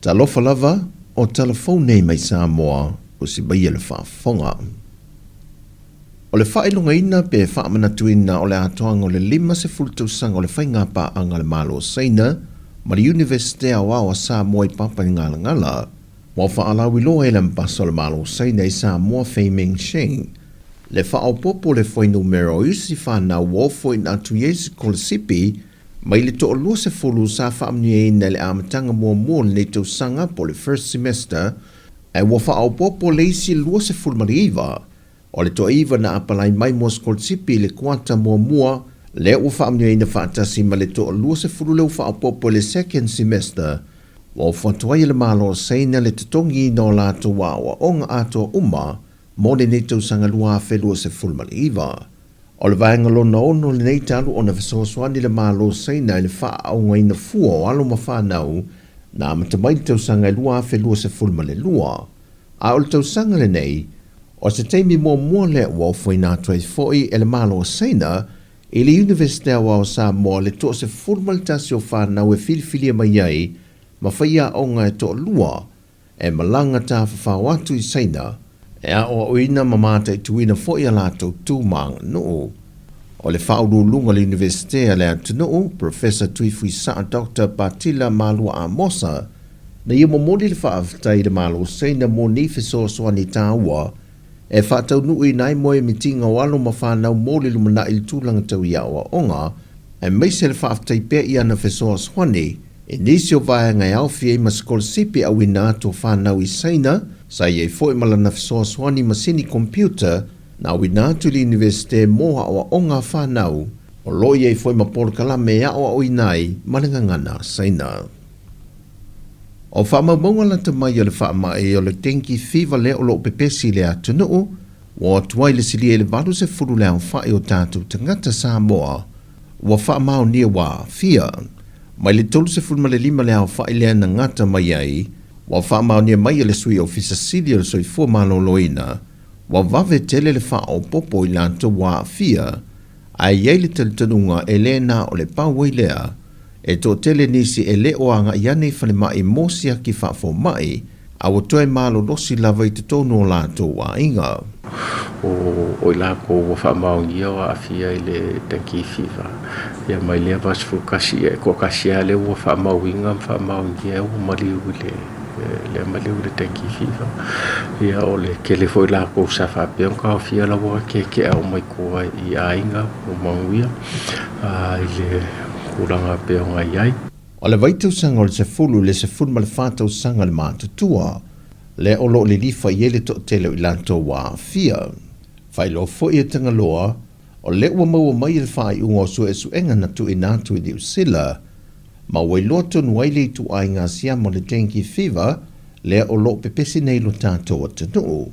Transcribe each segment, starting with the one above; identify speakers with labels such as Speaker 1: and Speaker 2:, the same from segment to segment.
Speaker 1: Talofa lava o telefone mai Sāmoa o si baia le whaafonga. O le whaelunga ina pe whaamanatuina o le atoanga o le 5 o le whainga pa anga le malo seina ma le Universite Aotearoa Sāmoa I papa I ngala. Wa whaalawi loa e le mpasa o le malo seina I Sāmoa Feimeng Sheng. Le whaopopo le whai numero isi whanau wofo in atu yesi kolesipi mai le to lua se fulu sa whaamni na le amatanga mua le tau sanga po le first semester e wa whaopopo le isi lua se fulu mariiva o le to iwa na apalai mai mo kolesipi le kuata mua le wa whaamni na whaatasi ma le to lua se fulu le whaopopo le second semester wa whatuai le malo seina le tutongi no lato wa onga ato uma mo le netau sanga lua whelua se fulmali iwa. O le vaenga lona ono le nei talu o na whasoaswani le malo seina le wha au ngai na fua o alo mawhanau na matamai le tau sanga lua whelua se fulmali lua. A o le tau sanga le nei, o se teimi mua le ua fwoi nā tuai foi e le malo seina I le Universite Aotearoa Sāmoa le to se fulmali tasi o whanau e filifilia mai ai ma whaia o ngai to lua e malanga tā whawatu I seina e a o oina mamata I tuina fo I alato tūmanga noo. O le whaurulunga le Universite le atu noo, Professor Tuifui Saa Dr. Patila Malua Amosa, na ia momoli le whaaftai le malo seina mo ni whesoaswani tāua, e whaatau nui nai moe mitinga walo mawhanau moli lumana I tūlanga tau ia o onga, e meise le whaaftai pia I ana whesoaswani, e nisi o vaya ngai awhi e maskol sipi au ina ato whanau I seina, sa ye foi malana whasoaswani masini computer na wina atu li universite moha o onga whanau o lo ye foi mapol kalame a o inai malinga ngana saina. O whamamonga la tamai o le whaama e o le tenki fiva le o lo pepesi le atu nuu o tuai le sili e le valu se furu le au whae o tātou tangata Sāmoa o whaamao nia wā fia mai le tolu se furu ma le 5 le au whae le ana ngata mai ai wa whaamau nia mai le sui ofisa sili o le soi fua maloloina, wa vave tele le whao popo I lanto wa fia, a iei le talitanunga e le na o le pawai lea, e to tele nisi e le oanga iane whale mai mosia ki whaafo mai, a watoe malo losi lava I te tono o lanto wa inga.
Speaker 2: O la ko wa whaamau nia wa fia I le tanki fiva, ia mai lea vasfu kasi e ko kasi ale wa whaamau inga whaamau nia o maliu le maliu le tanki fiva ia o le kele foi la ko sa fa pe ka fia la wa ke au mai ko I ainga o mauia ile kuranga pe o ai
Speaker 1: o le vaitu sanga o le sefulu le sefulu ma le whātau sanga le mātutua le o lo le lifa I le to tele I lanto wa fia whai lo foi e tanga loa o le ua maua mai le whai ungo su e suenga na tu inatu I di usila ma wai loto nuai le tu ai ngā siamo le tenki fiva le o lo pepesi nei lo tātou o tanu.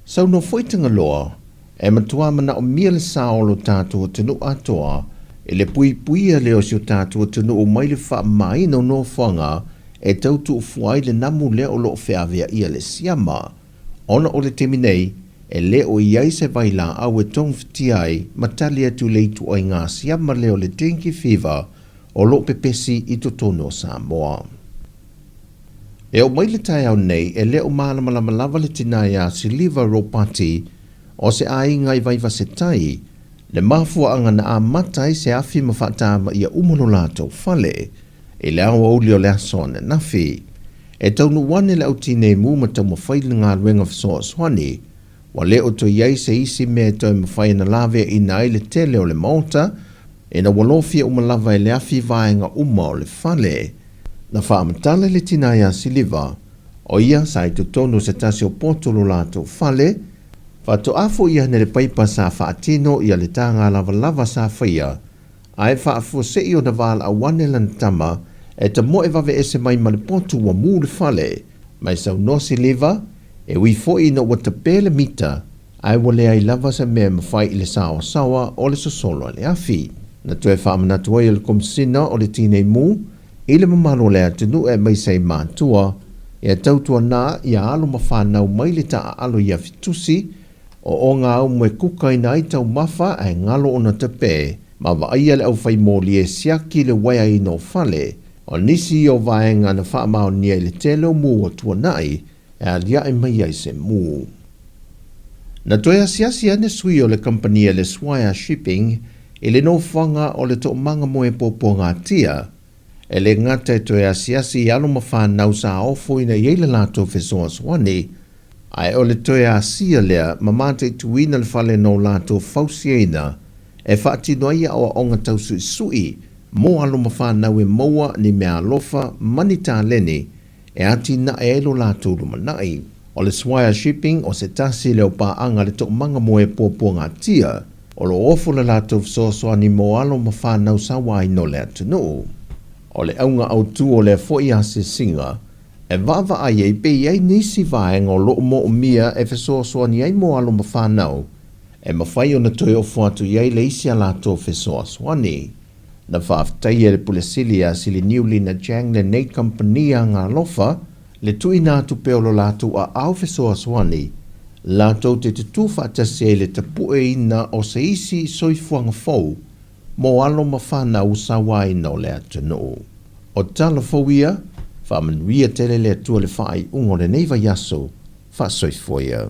Speaker 1: Sau no foitanga loa, e matua mana o mia le sao lo tātou o tanu atoa, e le puia leo si o tātou o tanu o mai le wha mai no whanga, e tautu o fuai le namu le o lo whiawea ia le siama. Ona o le teminei, e le o iai se vai la au e tong fitiai, matalia tu le tu ai ngā siama leo le tenki fiva, o lo pepesi I to tono Sāmoa. E o mai le tai au nei, e leo malamalama le tina ia si liva ropati, o se ai ngai vai se tai, le mafua anga na a matai se afi mawhatama ia umano lato fale, e le au auli o le asone nafi. E taunu wane le au tine mu matau mawhaile ngā ruenga whasoa swani, wa leo to iei se isi me toi mawhai na lave I nai le tele o le maota, e na walofia umalava e le afi vaenga uma o le fale. Na whaamatala le tina ia siliva, o ia sa I tutono se tasi o potolo lato fale, whato afo ia ne le paipa sa whaatino ia le tanga lava sa whaia, a e whaafo se I o na vala a wane lan tama, e ta mo e vave ese mai ma le potu wa mu le fale, mai sau no siliva, e wi fo I no wata pele mita, a e wale ai lava sa mea mawhai I le sawa o le sosolo le afi. Na tue whaamanatu ai le komsina o le tine mu, I le mamaro le atunu e mai sei mātua, e tautua nā ia alo mawhanau mai le taa alo ia fitusi, o ngā au mwe kukai na I tau mafa e ngalo ona te pē, ma wa aia le au whai mōli e siaki le waya I no fale, O nisi o vaenga na whaamao nia le telo mu o tuanai e alia e mai ai se mu. Na toia siasi ane sui o le company le Swire Shipping e le no whanga o le to manga moe popo ngā tia e le ngata e toia siasi alo mawhanau sa ofo ina yeile lato fesoa swane ai o le toia asia lea mamate tuina le fale no lato fausiena e whaatinoia o onga tausu sui mo alo mawhanau e moa ni mea alofa manita lene e ati na e elo lato lumanai. O le Swire Shipping o se tasi leo paanga le to manga moe popo ngā tia o lo ofo le lato fesoa ni mo alo mawhanau sa wai no le atunu. O le aunga au tu o le foi a se singa e vava ai e pe ai nisi vaenga o lo mo mia e fesoa ni ai mo alo mawhanau e mawhai o na toi o fuatu iai le isi a lato fesoa swani. Na whaaftai e le pulesilia si le niuli na jang le nei company a ngā lofa le tui nā tu peolo lato a au fesoa swani lato te tutu whaatase le tapue ina o se isi soifuanga fau mo alo mawhanau sa wai no le atunu. O tala fauia, whamanuia tele le atua le whaai ungo le neiva yaso, wha soifoia.